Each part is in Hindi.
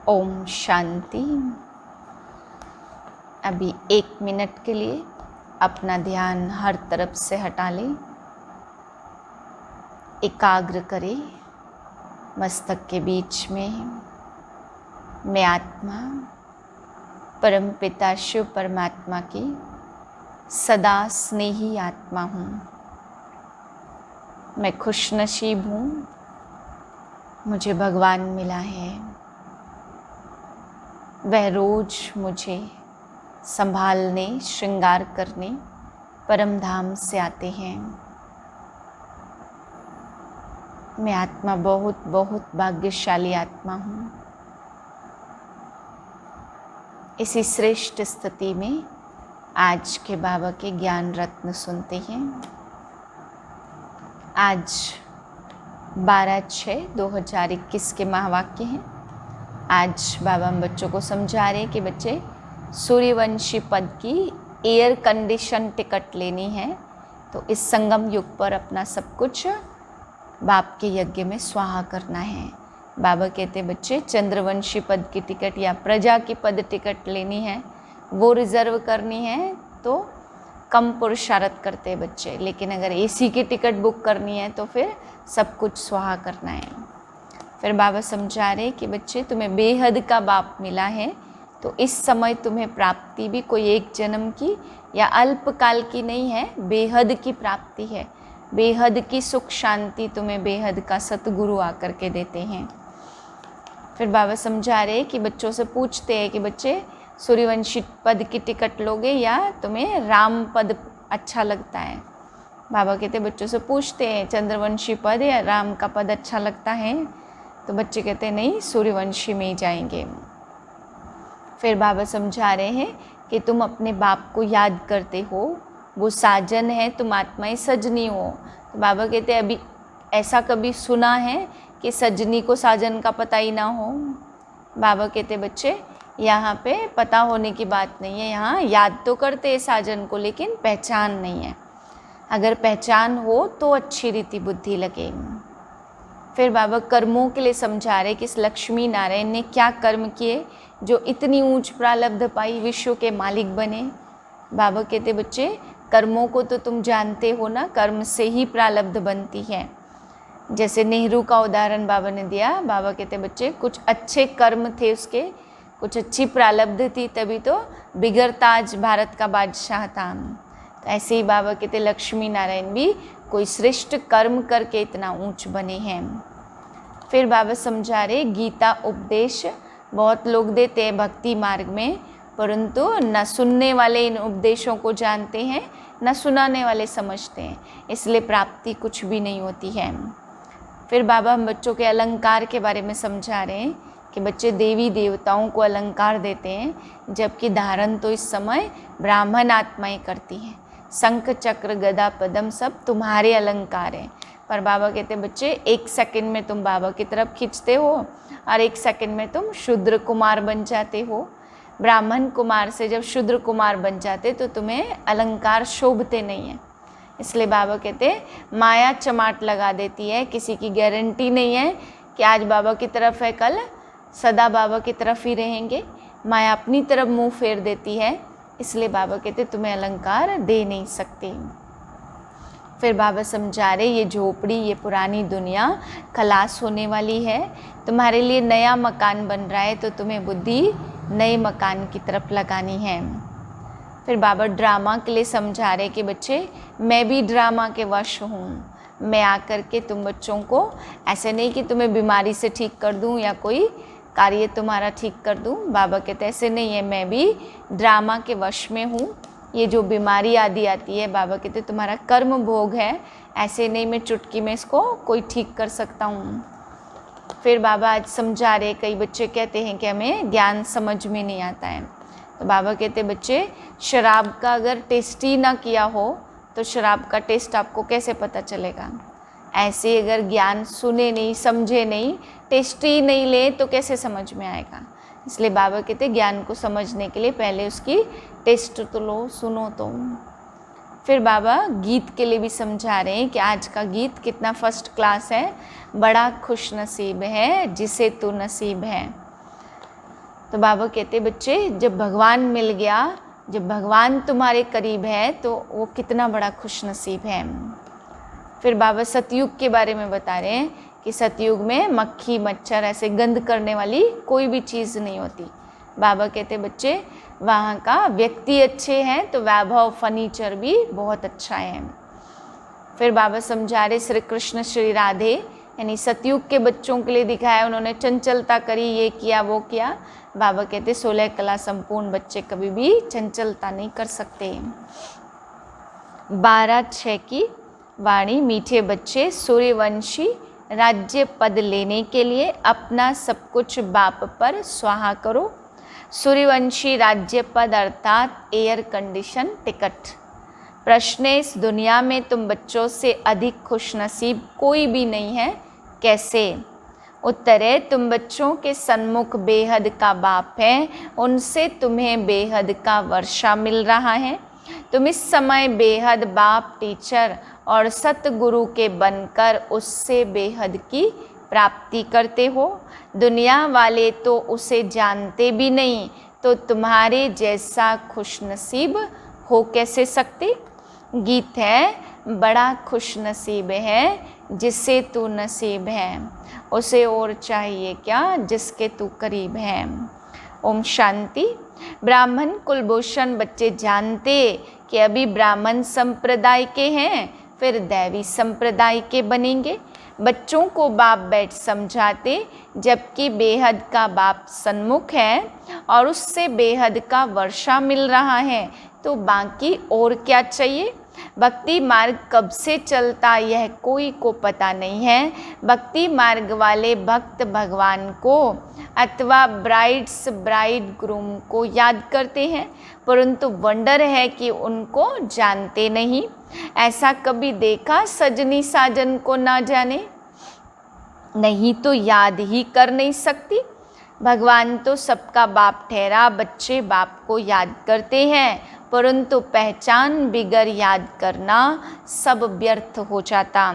ओम शांति। अभी 1 मिनट के लिए अपना ध्यान हर तरफ से हटा लें, एकाग्र करें। मस्तक के बीच में मैं आत्मा परमपिता शिव परमात्मा की सदा स्नेही आत्मा हूँ। मैं खुशनसीब हूँ, मुझे भगवान मिला है। वह रोज मुझे संभालने, श्रृंगार करने परम धाम से आते हैं। मैं आत्मा बहुत बहुत भाग्यशाली आत्मा हूँ। इसी श्रेष्ठ स्थिति में आज के बाबा के ज्ञान रत्न सुनते हैं। आज 12/6/2021 के महावाक्य हैं। आज बाबा हम बच्चों को समझा रहे हैं कि बच्चे सूर्यवंशी पद की एयर कंडीशन टिकट लेनी है, तो इस संगम युग पर अपना सब कुछ बाप के यज्ञ में स्वाहा करना है। बाबा कहते बच्चे चंद्रवंशी पद की टिकट या प्रजा की पद टिकट लेनी है, वो रिज़र्व करनी है तो कम पुरुषार्थ करते बच्चे, लेकिन अगर एसी की टिकट बुक करनी है तो फिर सब कुछ स्वाहा करना है। फिर बाबा समझा रहे कि बच्चे तुम्हें बेहद का बाप मिला है, तो इस समय तुम्हें प्राप्ति भी कोई एक जन्म की या अल्पकाल की नहीं है, बेहद की प्राप्ति है। बेहद की सुख शांति तुम्हें बेहद का सतगुरु आकर के देते हैं। फिर बाबा समझा रहे कि बच्चों से पूछते हैं कि बच्चे सूर्यवंशी पद की टिकट लोगे या तुम्हें राम पद अच्छा लगता है। बाबा कहते बच्चों से पूछते हैं चंद्रवंशी पद या राम का पद अच्छा लगता है, तो बच्चे कहते नहीं, सूर्यवंशी में ही जाएंगे। फिर बाबा समझा रहे हैं कि तुम अपने बाप को याद करते हो, वो साजन है, तुम आत्माएं सजनी हो। तो बाबा कहते अभी ऐसा कभी सुना है कि सजनी को साजन का पता ही ना हो? बाबा कहते बच्चे यहाँ पे पता होने की बात नहीं है, यहाँ याद तो करते हैं साजन को, लेकिन पहचान नहीं है। अगर पहचान हो तो अच्छी रीति बुद्धि लगे। फिर बाबा कर्मों के लिए समझा रहे कि इस लक्ष्मी नारायण ने क्या कर्म किए जो इतनी ऊंच प्रारब्ध पाई, विश्व के मालिक बने। बाबा कहते बच्चे कर्मों को तो तुम जानते हो ना, कर्म से ही प्रारब्ध बनती है। जैसे नेहरू का उदाहरण बाबा ने दिया। बाबा कहते बच्चे कुछ अच्छे कर्म थे उसके, कुछ अच्छी प्रारब्ध थी, तभी तो बिगड़ता आज भारत का बादशाह था। तो ऐसे ही बाबा कहते लक्ष्मी नारायण भी कोई श्रेष्ठ कर्म करके इतना ऊंच बने हैं। फिर बाबा समझा रहे गीता उपदेश बहुत लोग देते हैं भक्ति मार्ग में, परंतु न सुनने वाले इन उपदेशों को जानते हैं, न सुनाने वाले समझते हैं, इसलिए प्राप्ति कुछ भी नहीं होती है। फिर बाबा हम बच्चों के अलंकार के बारे में समझा रहे हैं कि बच्चे देवी देवताओं को अलंकार देते हैं, जबकि धारण तो इस समय ब्राह्मण आत्माएं करती हैं। शंख चक्र गदा पद्म सब तुम्हारे अलंकार हैं, पर बाबा कहते बच्चे 1 सेकंड में तुम बाबा की तरफ खींचते हो और 1 सेकंड में तुम शूद्र कुमार बन जाते हो। ब्राह्मण कुमार से जब शूद्र कुमार बन जाते तो तुम्हें अलंकार शोभते नहीं हैं। इसलिए बाबा कहते माया चमाट लगा देती है, किसी की गारंटी नहीं है कि आज बाबा की तरफ है, कल सदा बाबा की तरफ ही रहेंगे। माया अपनी तरफ मुंह फेर देती है, इसलिए बाबा कहते तुम्हें अलंकार दे नहीं सकते। फिर बाबा समझा रहे ये झोपड़ी, ये पुरानी दुनिया खलास होने वाली है, तुम्हारे लिए नया मकान बन रहा है, तो तुम्हें बुद्धि नए मकान की तरफ लगानी है। फिर बाबा ड्रामा के लिए समझा रहे कि बच्चे मैं भी ड्रामा के वश हूँ। मैं आकर के तुम बच्चों को ऐसे नहीं कि तुम्हें बीमारी से ठीक कर दूँ या कोई कार्य तुम्हारा ठीक कर दूँ। बाबा कहते ऐसे नहीं है, मैं भी ड्रामा के वश में हूँ। ये जो बीमारी आदि आती है, बाबा कहते तुम्हारा कर्म भोग है, ऐसे नहीं मैं चुटकी में इसको कोई ठीक कर सकता हूँ। फिर बाबा आज समझा रहे, कई बच्चे कहते हैं कि हमें ज्ञान समझ में नहीं आता है, तो बाबा कहते बच्चे शराब का अगर टेस्ट ही ना किया हो तो शराब का टेस्ट आपको कैसे पता चलेगा। ऐसे अगर ज्ञान सुने नहीं, समझे नहीं, टेस्ट ही नहीं ले तो कैसे समझ में आएगा। इसलिए बाबा कहते ज्ञान को समझने के लिए पहले उसकी टेस्ट तो लो, सुनो तो। फिर बाबा गीत के लिए भी समझा रहे हैं कि आज का गीत कितना फर्स्ट क्लास है। बड़ा खुश नसीब है जिसे तू नसीब है। तो बाबा कहते बच्चे जब भगवान मिल गया, जब भगवान तुम्हारे करीब है तो वो कितना बड़ा खुश नसीब है। फिर बाबा सतयुग के बारे में बता रहे हैं कि सतयुग में मक्खी मच्छर ऐसे गंद करने वाली कोई भी चीज़ नहीं होती। बाबा कहते बच्चे वहाँ का व्यक्ति अच्छे हैं तो वैभव फर्नीचर भी बहुत अच्छा है। फिर बाबा समझा रहे श्री कृष्ण श्री राधे यानी सतयुग के बच्चों के लिए दिखाया, उन्होंने चंचलता करी, ये किया वो किया। बाबा कहते 16 कला संपूर्ण बच्चे कभी भी चंचलता नहीं कर सकते। 12:6 की वाणी, मीठे बच्चे सूर्यवंशी राज्य पद लेने के लिए अपना सब कुछ बाप पर स्वाहा करो। सूर्यवंशी राज्य पद अर्थात एयर कंडीशन टिकट। प्रश्न है इस दुनिया में तुम बच्चों से अधिक खुशनसीब कोई भी नहीं है, कैसे? उत्तर है तुम बच्चों के सन्मुख बेहद का बाप है, उनसे तुम्हें बेहद का वर्षा मिल रहा है। तुम इस समय बेहद बाप टीचर और सतगुरु के बनकर उससे बेहद की प्राप्ति करते हो। दुनिया वाले तो उसे जानते भी नहीं, तो तुम्हारे जैसा खुशनसीब हो कैसे सकते? गीत है, बड़ा खुशनसीब है जिससे तू नसीब है, उसे और चाहिए क्या जिसके तू करीब है। ओम शांति। ब्राह्मण कुलभूषण बच्चे जानते कि अभी ब्राह्मण संप्रदाय के हैं, फिर दैवी संप्रदाय के बनेंगे। बच्चों को बाप बैठ समझाते, जबकि बेहद का बाप सन्मुख है और उससे बेहद का वर्षा मिल रहा है, तो बाकी और क्या चाहिए। भक्ति मार्ग कब से चलता यह कोई को पता नहीं है। भक्ति मार्ग वाले भक्त भगवान को अथवा ब्राइड्स ब्राइड ग्रूम को याद करते हैं, परंतु वंडर है कि उनको जानते नहीं। ऐसा कभी देखा सजनी साजन को ना जाने? नहीं तो याद ही कर नहीं सकती। भगवान तो सबका बाप ठहरा, बच्चे बाप को याद करते हैं, परंतु पहचान बिगर याद करना सब व्यर्थ हो जाता।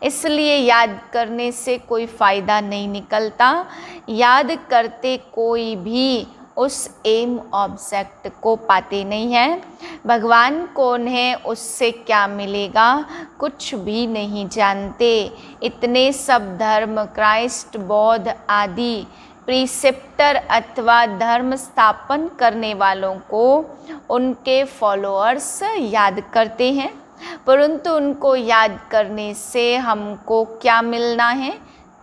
इसलिए याद करने से कोई फ़ायदा नहीं निकलता। याद करते कोई भी उस एम ऑब्जेक्ट को पाते नहीं हैं। भगवान कौन है, उससे क्या मिलेगा, कुछ भी नहीं जानते। इतने सब धर्म, क्राइस्ट, बौद्ध आदि प्रीसेप्टर अथवा धर्म स्थापन करने वालों को उनके फॉलोअर्स याद करते हैं, परंतु उनको याद करने से हमको क्या मिलना है,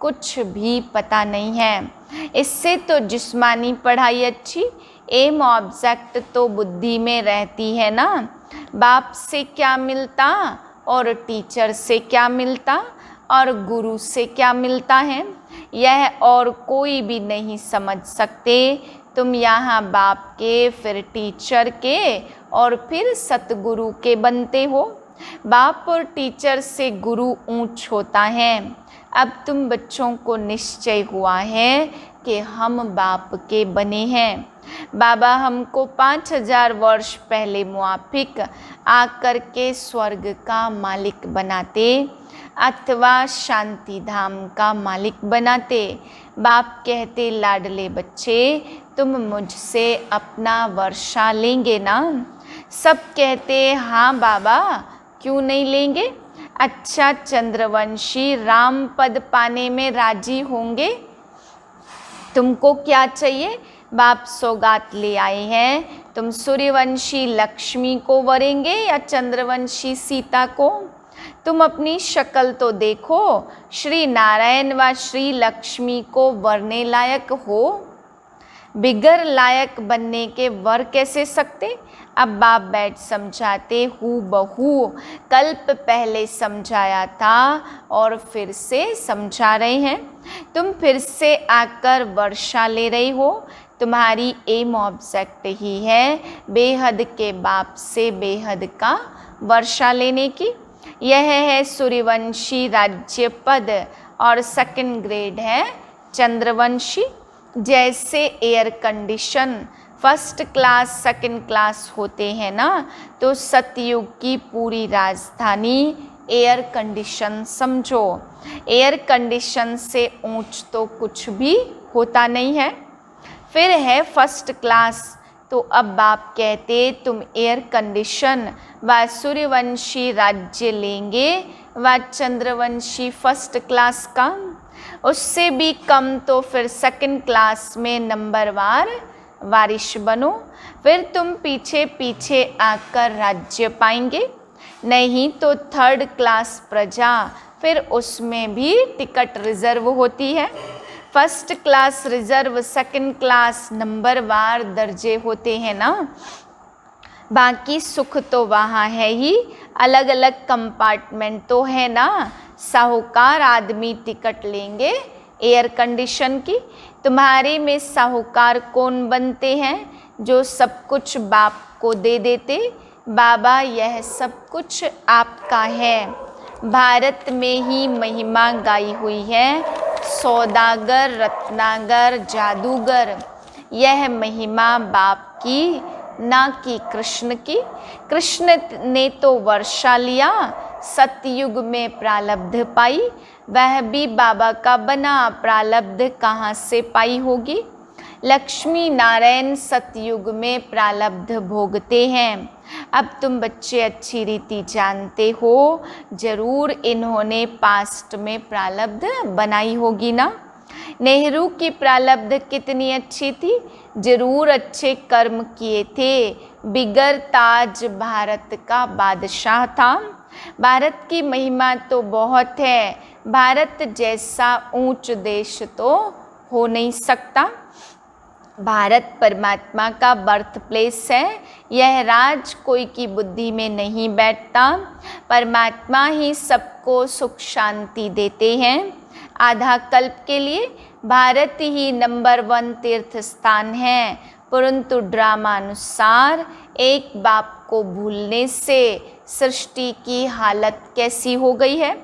कुछ भी पता नहीं है। इससे तो जिस्मानी पढ़ाई अच्छी, एम ऑब्जेक्ट तो बुद्धि में रहती है ना। बाप से क्या मिलता और टीचर से क्या मिलता और गुरु से क्या मिलता है, यह और कोई भी नहीं समझ सकते। तुम यहाँ बाप के, फिर टीचर के और फिर सतगुरु के बनते हो। बाप और टीचर से गुरु ऊंच होता है। अब तुम बच्चों को निश्चय हुआ है कि हम बाप के बने हैं। बाबा हमको 5000 वर्ष पहले मुआफिक आकर के स्वर्ग का मालिक बनाते अथवा शांति धाम का मालिक बनाते। बाप कहते, लाडले बच्चे तुम मुझसे अपना वर्षा लेंगे ना? सब कहते, हाँ बाबा क्यों नहीं लेंगे। अच्छा चंद्रवंशी राम पद पाने में राजी होंगे? तुमको क्या चाहिए? बाप सौगात ले आए हैं। तुम सूर्यवंशी लक्ष्मी को वरेंगे या चंद्रवंशी सीता को? तुम अपनी शक्ल तो देखो, श्री नारायण व श्री लक्ष्मी को वरने लायक हो, बिगर लायक बनने के वर कैसे सकते? अब बाप बैठ समझाते, हूँ बहू कल्प पहले समझाया था और फिर से समझा रहे हैं। तुम फिर से आकर वर्षा ले रही हो। तुम्हारी एम ऑब्जेक्ट ही है बेहद के बाप से बेहद का वर्षा लेने की। यह है सूर्यवंशी राज्य पद और सेकंड ग्रेड है चंद्रवंशी। जैसे air condition first class second class होते हैं ना, तो सतयुग की पूरी राजधानी एयर कंडीशन समझो। एयर कंडीशन से ऊंच तो कुछ भी होता नहीं है। फिर है फर्स्ट क्लास। तो अब बाप कहते तुम एयर कंडीशन व सूर्यवंशी राज्य लेंगे व चंद्रवंशी फर्स्ट क्लास का, उससे भी कम तो फिर सेकंड क्लास में नंबरवार वारिश बनो, फिर तुम पीछे पीछे आकर राज्य पाएंगे। नहीं तो थर्ड क्लास प्रजा, फिर उसमें भी टिकट रिजर्व होती है। First class reserve, second class नंबरवार दर्जे होते हैं ना। बाकी सुख तो वहाँ है ही, अलग अलग कंपार्टमेंट तो है ना। साहूकार आदमी टिकट लेंगे एयर कंडीशन की। तुम्हारे में साहूकार कौन बनते हैं? जो सब कुछ बाप को दे देते, बाबा यह सब कुछ आपका है। भारत में ही महिमा गाई हुई है, सौदागर, रत्नागर, जादूगर। यह महिमा बाप की, ना कि कृष्ण की। कृष्ण ने तो वर्षा लिया, सतयुग में प्रारब्ध पाई, वह भी बाबा का बना, प्रारब्ध कहाँ से पाई होगी। लक्ष्मी नारायण सतयुग में प्रारब्ध भोगते हैं। अब तुम बच्चे अच्छी रीति जानते हो, जरूर इन्होंने पास्ट में प्रारब्ध बनाई होगी ना। नेहरू की प्रारब्ध कितनी अच्छी थी, जरूर अच्छे कर्म किए थे। बिगर ताज भारत का बादशाह था। भारत की महिमा तो बहुत है, भारत जैसा ऊंच देश तो हो नहीं सकता। भारत परमात्मा का बर्थ प्लेस है, यह राज कोई की बुद्धि में नहीं बैठता। परमात्मा ही सबको सुख शांति देते हैं। आधा कल्प के लिए भारत ही नंबर 1 तीर्थ स्थान है, परंतु ड्रामानुसार एक बाप को भूलने से सृष्टि की हालत कैसी हो गई है।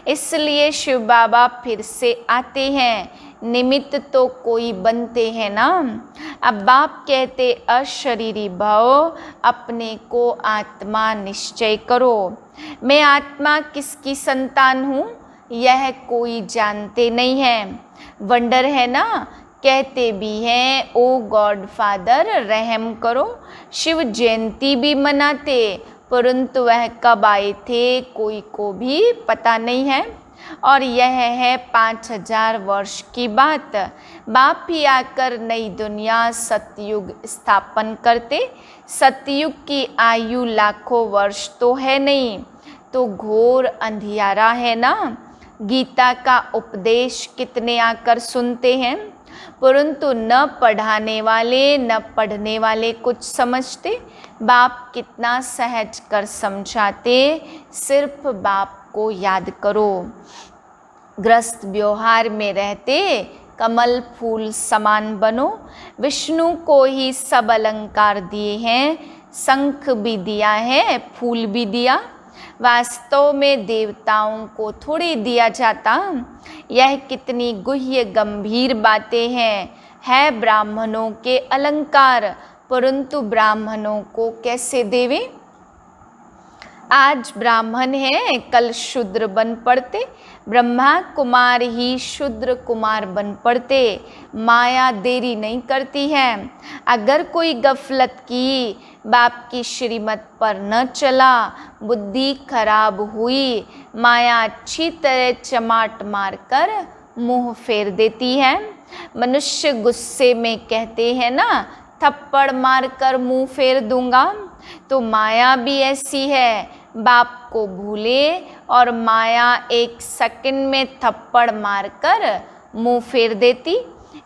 इसलिए शिव बाबा फिर से आते हैं, निमित्त तो कोई बनते हैं ना। अब बाप कहते अशरीरी भव, अपने को आत्मा निश्चय करो। मैं आत्मा किसकी संतान हूँ, यह कोई जानते नहीं है। वंडर है ना, कहते भी हैं ओ गॉड फादर रहम करो। शिव जयंती भी मनाते, परंतु वह कब आए थे कोई को भी पता नहीं है। और यह है 5000 वर्ष की बात। बाप ही आकर नई दुनिया सतयुग स्थापन करते। सतयुग की आयु लाखों वर्ष तो है नहीं, तो घोर अंधियारा है ना। गीता का उपदेश कितने आकर सुनते हैं, परंतु न पढ़ाने वाले न पढ़ने वाले कुछ समझते। बाप कितना सहज कर समझाते, सिर्फ बाप को याद करो। ग्रस्त व्यवहार में रहते कमल फूल समान बनो। विष्णु को ही सब अलंकार दिए हैं, शंख भी दिया है, फूल भी दिया। वास्तव में देवताओं को थोड़ी दिया जाता। यह कितनी गुह्य गंभीर बातें हैं। है ब्राह्मणों के अलंकार, परंतु ब्राह्मणों को कैसे देवे। आज ब्राह्मण हैं, कल शूद्र बन पड़ते। ब्रह्मा कुमार ही शूद्र कुमार बन पड़ते। माया देरी नहीं करती है। अगर कोई गफलत की, बाप की श्रीमत पर न चला, बुद्धि खराब हुई, माया अच्छी तरह चमाट मारकर मुंह फेर देती है। मनुष्य गुस्से में कहते हैं ना, थप्पड़ मारकर मुंह फेर दूंगा। तो माया भी ऐसी है, बाप को भूले और माया एक सेकंड में थप्पड़ मारकर मुंह फेर देती।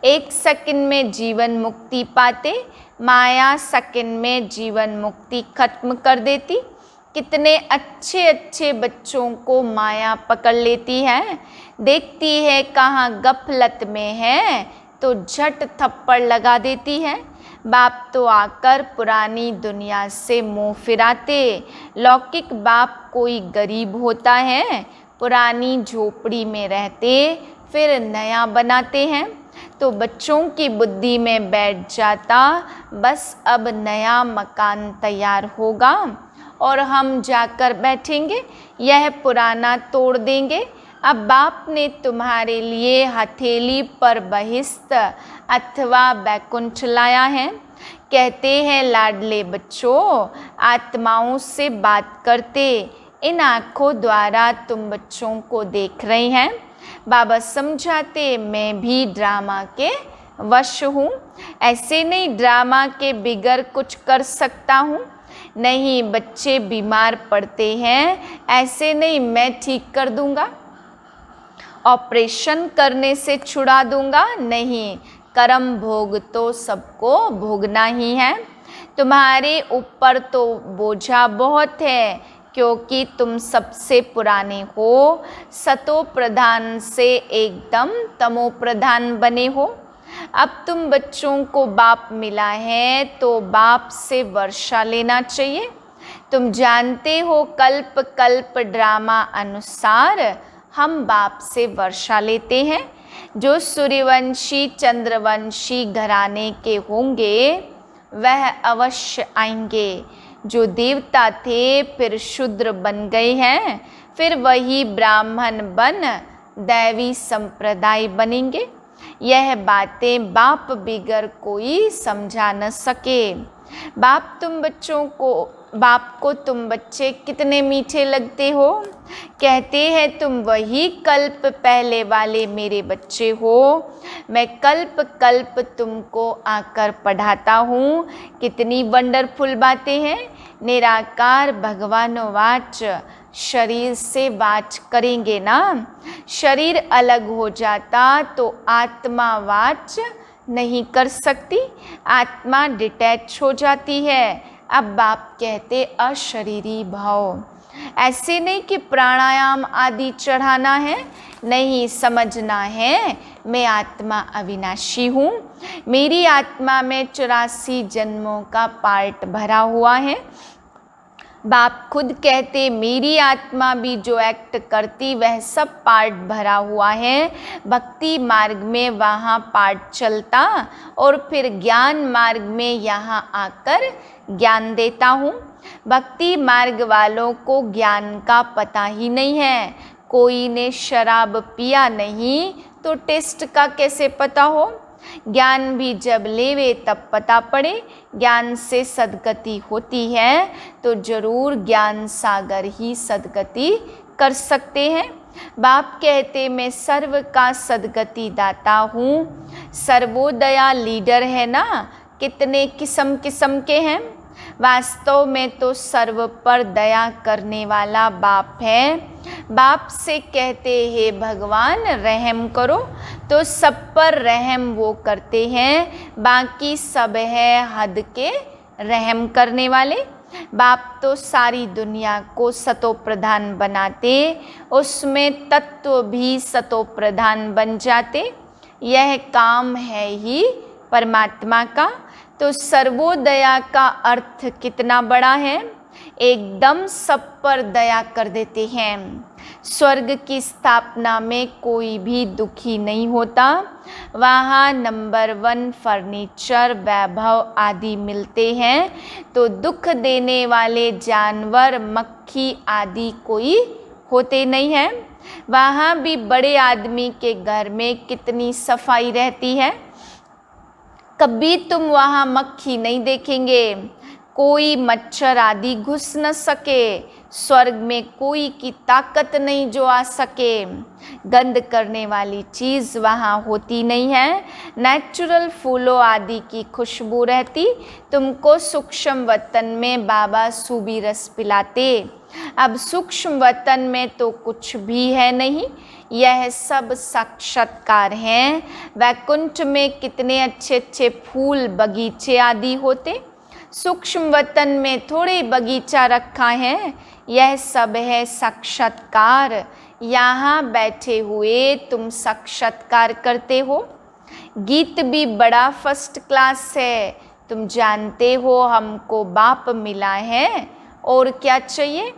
एक सेकंड में जीवन मुक्ति पाते, माया सेकंड में जीवन मुक्ति खत्म कर देती। कितने अच्छे अच्छे बच्चों को माया पकड़ लेती है। देखती है कहाँ गफलत में है तो झट थप्पड़ लगा देती है। बाप तो आकर पुरानी दुनिया से मुंह फिराते। लौकिक बाप कोई गरीब होता है, पुरानी झोपड़ी में रहते, फिर नया बनाते हैं। तो बच्चों की बुद्धि में बैठ जाता, बस अब नया मकान तैयार होगा और हम जाकर बैठेंगे, यह पुराना तोड़ देंगे। अब बाप ने तुम्हारे लिए हथेली पर बहिष्त अथवा बैकुंठ लाया है। कहते हैं लाडले बच्चों, आत्माओं से बात करते इन आँखों द्वारा तुम बच्चों को देख रहे हैं। बाबा समझाते मैं भी ड्रामा के वश हूँ। ऐसे नहीं ड्रामा के बिगर कुछ कर सकता हूँ। नहीं, बच्चे बीमार पड़ते हैं, ऐसे नहीं मैं ठीक कर दूंगा, ऑपरेशन करने से छुड़ा दूंगा। नहीं, कर्म भोग तो सबको भोगना ही है। तुम्हारे ऊपर तो बोझा बहुत है, क्योंकि तुम सबसे पुराने हो। सतो प्रधान से एकदम तमो प्रधान बने हो। अब तुम बच्चों को बाप मिला है तो बाप से वर्षा लेना चाहिए। तुम जानते हो कल्प कल्प ड्रामा अनुसार हम बाप से वर्षा लेते हैं। जो सूर्यवंशी चंद्रवंशी घराने के होंगे वह अवश्य आएंगे। जो देवता थे फिर शूद्र बन गए हैं, फिर वही ब्राह्मण बन दैवी संप्रदाय बनेंगे। यह बातें बाप बिगर कोई समझा न सके। बाप को तुम बच्चे कितने मीठे लगते हो। कहते हैं तुम वही कल्प पहले वाले मेरे बच्चे हो। मैं कल्प कल्प तुमको आकर पढ़ाता हूँ। कितनी वंडरफुल बातें हैं। निराकार भगवान वाच शरीर से वाच करेंगे ना। शरीर अलग हो जाता तो आत्मा वाच नहीं कर सकती, आत्मा डिटैच हो जाती है। अब बाप कहते अशरीरी भाव। ऐसे नहीं कि प्राणायाम आदि चढ़ाना है, नहीं, समझना है मैं आत्मा अविनाशी हूँ। मेरी आत्मा में 84 जन्मों का पार्ट भरा हुआ है। बाप खुद कहते मेरी आत्मा भी जो एक्ट करती वह सब पार्ट भरा हुआ है। भक्ति मार्ग में वहाँ पार्ट चलता और फिर ज्ञान मार्ग में यहाँ आकर ज्ञान देता हूँ। भक्ति मार्ग वालों को ज्ञान का पता ही नहीं है। कोई ने शराब पिया नहीं तो टेस्ट का कैसे पता हो। ज्ञान भी जब लेवे तब पता पड़े। ज्ञान से सद्गति होती है तो जरूर ज्ञान सागर ही सद्गति कर सकते हैं। बाप कहते मैं सर्व का सद्गति दाता हूँ। सर्वोदया लीडर है ना, कितने किस्म किस्म के हैं। वास्तव में तो सर्व पर दया करने वाला बाप है। बाप से कहते हैं भगवान रहम करो, तो सब पर रहम वो करते हैं। बाकी सब है हद के रहम करने वाले। बाप तो सारी दुनिया को सतो प्रधान बनाते, उसमें तत्व भी सतो प्रधान बन जाते। यह काम है ही परमात्मा का। तो सर्वोदया का अर्थ कितना बड़ा है। एकदम सब पर दया कर देते हैं। स्वर्ग की स्थापना में कोई भी दुखी नहीं होता। वहाँ नंबर 1 फर्नीचर वैभव आदि मिलते हैं। तो दुख देने वाले जानवर मक्खी आदि कोई होते नहीं हैं। वहाँ भी बड़े आदमी के घर में कितनी सफाई रहती है। कभी तुम वहाँ मक्खी नहीं देखेंगे। कोई मच्छर आदि घुस न सके। स्वर्ग में कोई की ताकत नहीं जो आ सके। गंध करने वाली चीज़ वहाँ होती नहीं है। नेचुरल फूलों आदि की खुशबू रहती। तुमको सूक्ष्म वतन में बाबा सूबी रस पिलाते। अब सूक्ष्म वतन में तो कुछ भी है नहीं, यह सब साक्षात्कार हैं। वैकुंठ में कितने अच्छे अच्छे फूल बगीचे आदि होते। सूक्ष्म वतन में थोड़े बगीचा रखा है, यह सब है साक्षात्कार। यहाँ बैठे हुए तुम साक्षात्कार करते हो। गीत भी बड़ा फर्स्ट क्लास है। तुम जानते हो हमको बाप मिला है और क्या चाहिए।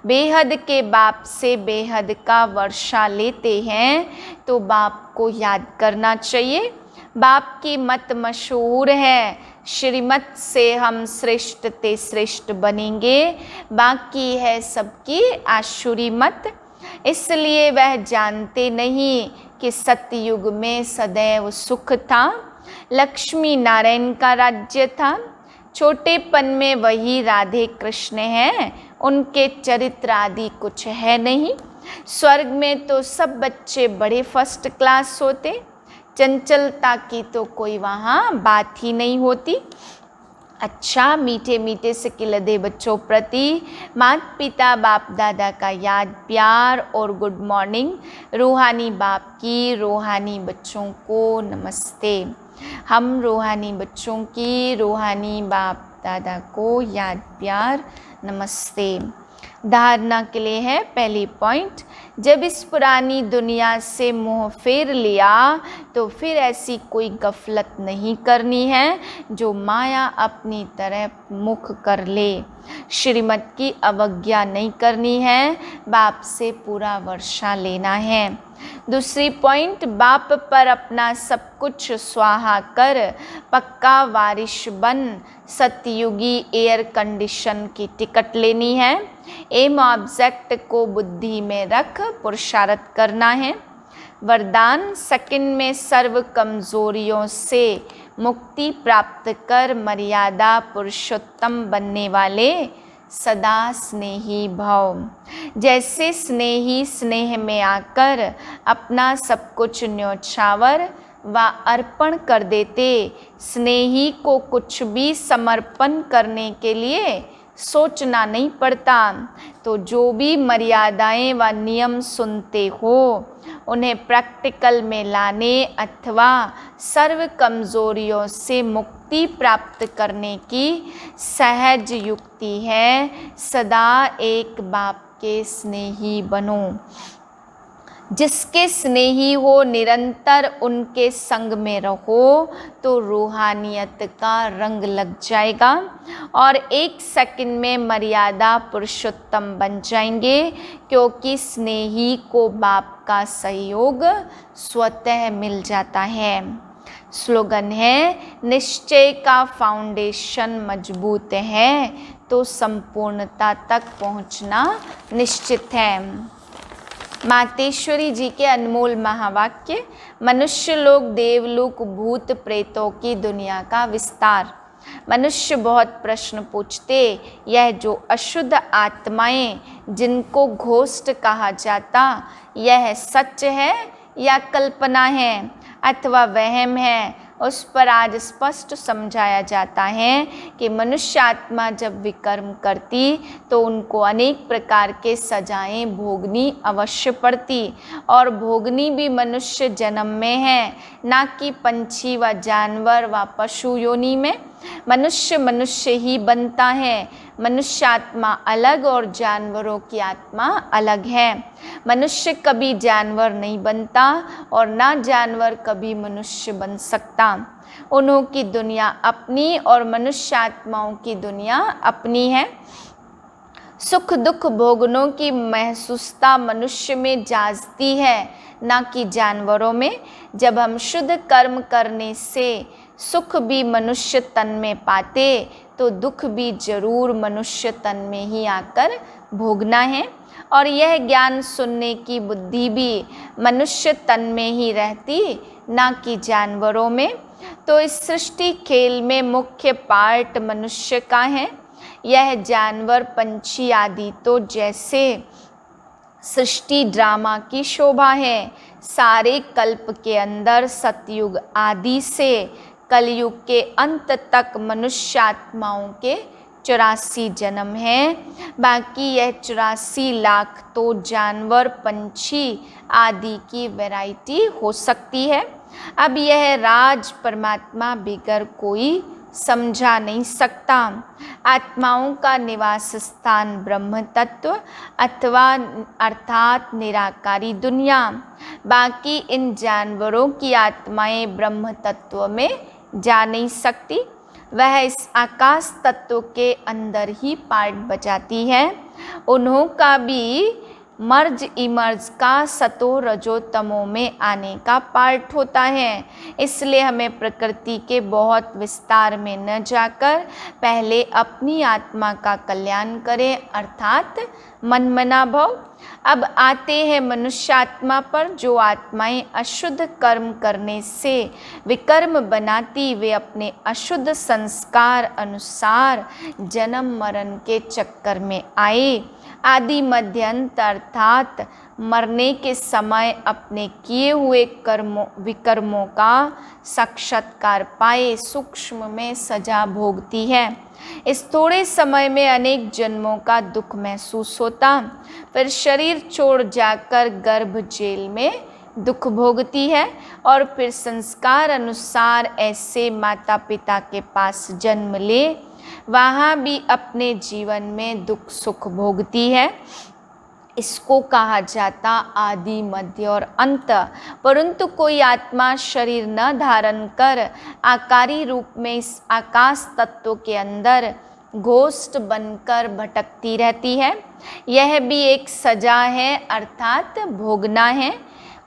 बेहद के बाप से बेहद का वर्षा लेते हैं तो बाप को याद करना चाहिए। बाप की मत मशहूर है, श्रीमत से हम श्रेष्ठ ते श्रेष्ठ बनेंगे। बाकी है सबकी आशुरी मत। इसलिए वह जानते नहीं कि सतयुग में सदैव सुख था, लक्ष्मी नारायण का राज्य था। छोटेपन में वही राधे कृष्ण हैं, उनके चरित्र आदि कुछ है नहीं। स्वर्ग में तो सब बच्चे बड़े फर्स्ट क्लास होते, चंचलता की तो कोई वहाँ बात ही नहीं होती। अच्छा, मीठे मीठे से खिलते बच्चों प्रति माता पिता बाप दादा का याद प्यार और गुड मॉर्निंग। रूहानी बाप की रूहानी बच्चों को नमस्ते। हम रूहानी बच्चों की रूहानी बाप दादा को याद प्यार नमस्ते। धारणा के लिए है पहली पॉइंट, जब इस पुरानी दुनिया से मोह फेर लिया तो फिर ऐसी कोई गफलत नहीं करनी है जो माया अपनी तरफ मुख कर ले। श्रीमत की अवज्ञा नहीं करनी है, बाप से पूरा वर्षा लेना है। दूसरी पॉइंट, बाप पर अपना सब कुछ स्वाहा कर पक्का वारिश बन सतयुगी एयर कंडीशन की टिकट लेनी है। एम ऑब्जेक्ट को बुद्धि में रख पुरुषार्थ करना है। वरदान, सेकंड में सर्व कमजोरियों से मुक्ति प्राप्त कर मर्यादा पुरुषोत्तम बनने वाले सदा स्नेही भव। जैसे स्नेही स्नेह में आकर अपना सब कुछ न्योछावर व अर्पण कर देते, स्नेही को कुछ भी समर्पण करने के लिए सोचना नहीं पड़ता। तो जो भी मर्यादाएं व नियम सुनते हो उन्हें प्रैक्टिकल में लाने अथवा सर्व कमजोरियों से मुक्ति प्राप्त करने की सहज युक्ति है। सदा एक बाप के स्नेही बनो। जिसके स्नेही हो निरंतर उनके संग में रहो तो रूहानियत का रंग लग जाएगा और एक सेकंड में मर्यादा पुरुषोत्तम बन जाएंगे, क्योंकि स्नेही को बाप का सहयोग स्वतः मिल जाता है। स्लोगन है, निश्चय का फाउंडेशन मजबूत है तो संपूर्णता तक पहुंचना निश्चित है। मातेश्वरी जी के अनमोल महावाक्य, मनुष्य लोक देवलोक भूत प्रेतों की दुनिया का विस्तार। मनुष्य बहुत प्रश्न पूछते, यह जो अशुद्ध आत्माएं जिनको घोस्ट कहा जाता, यह सच है या कल्पना है अथवा वहम है, उस पर आज स्पष्ट समझाया जाता है कि मनुष्य आत्मा जब विकर्म करती तो उनको अनेक प्रकार के सजाएं भोगनी अवश्य पड़ती, और भोगनी भी मनुष्य जन्म में है, ना कि पंछी व जानवर व पशु योनि में। मनुष्य मनुष्य ही बनता है। मनुष्य आत्मा अलग और जानवरों की आत्मा अलग है। मनुष्य कभी जानवर नहीं बनता और ना जानवर कभी मनुष्य बन सकता। उन्हों की दुनिया अपनी और मनुष्य आत्माओं की दुनिया अपनी है। सुख दुख भोगनों की महसूसता मनुष्य में जागती है, ना कि जानवरों में। जब हम शुद्ध कर्म करने से सुख भी मनुष्य तन में पाते तो दुख भी जरूर मनुष्य तन में ही आकर भोगना है, और यह ज्ञान सुनने की बुद्धि भी मनुष्य तन में ही रहती, ना कि जानवरों में। तो इस सृष्टि खेल में मुख्य पार्ट मनुष्य का है। यह जानवर पंछी आदि तो जैसे सृष्टि ड्रामा की शोभा है। सारे कल्प के अंदर सतयुग आदि से कलयुग के अंत तक मनुष्य आत्माओं के 84 जन्म हैं। बाकी यह 84 लाख तो जानवर पंछी आदि की वैरायटी हो सकती है। अब यह राज परमात्मा बिगर कोई समझा नहीं सकता। आत्माओं का निवास स्थान ब्रह्म तत्व अथवा अर्थात निराकारी दुनिया। बाकी इन जानवरों की आत्माएं ब्रह्म तत्व में जा नहीं सकती, वह इस आकाश तत्व के अंदर ही पार्ट बजाती है। उन्हों का भी मर्ज इमर्ज का सतो रजो तमो में आने का पार्ट होता है। इसलिए हमें प्रकृति के बहुत विस्तार में न जाकर पहले अपनी आत्मा का कल्याण करें, अर्थात मनमना भव। अब आते हैं मनुष्य आत्मा पर। जो आत्माएं अशुद्ध कर्म करने से विकर्म बनाती, वे अपने अशुद्ध संस्कार अनुसार जन्म मरण के चक्कर में आए, आदि मध्य अंत अर्थात मरने के समय अपने किए हुए विकर्मों का साक्षात्कार पाए सूक्ष्म में सजा भोगती है। इस थोड़े समय में अनेक जन्मों का दुख महसूस होता, फिर शरीर छोड़ जाकर गर्भ जेल में दुख भोगती है और फिर संस्कार अनुसार ऐसे माता पिता के पास जन्म ले वहाँ भी अपने जीवन में दुख सुख भोगती है। इसको कहा जाता आदि मध्य और अंत। परंतु कोई आत्मा शरीर न धारण कर आकारी रूप में इस आकाश तत्व के अंदर घोस्ट बनकर भटकती रहती है। यह भी एक सजा है, अर्थात भोगना है।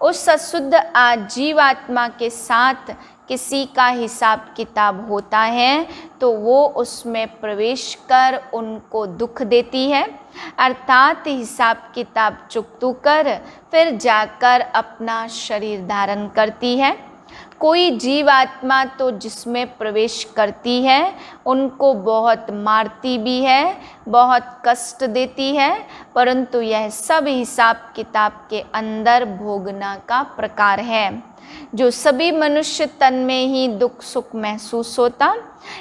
उस अशुद्ध जीवात्मा के साथ किसी का हिसाब किताब होता है तो वो उसमें प्रवेश कर उनको दुख देती है, अर्थात हिसाब किताब चुकतू कर फिर जाकर अपना शरीर धारण करती है। कोई जीवात्मा तो जिसमें प्रवेश करती है उनको बहुत मारती भी है, बहुत कष्ट देती है, परंतु यह सब हिसाब किताब के अंदर भोगना का प्रकार है। जो सभी मनुष्य तन में ही दुख सुख महसूस होता,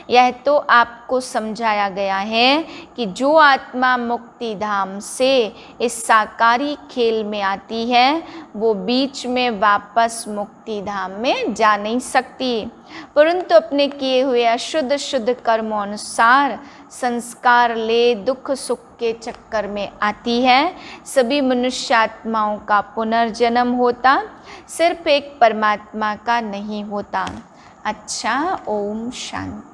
यह तो आपको समझाया गया है कि जो आत्मा मुक्ति धाम से इस साकारी खेल में आती है वो बीच में वापस मुक्ति धाम में जा नहीं सकती, परंतु अपने किए हुए अशुद्ध शुद्ध कर्मों अनुसार संस्कार ले दुख सुख के चक्कर में आती है। सभी मनुष्य आत्माओं का पुनर्जन्म होता, सिर्फ एक परमात्मा का नहीं होता। अच्छा, ओम शांति।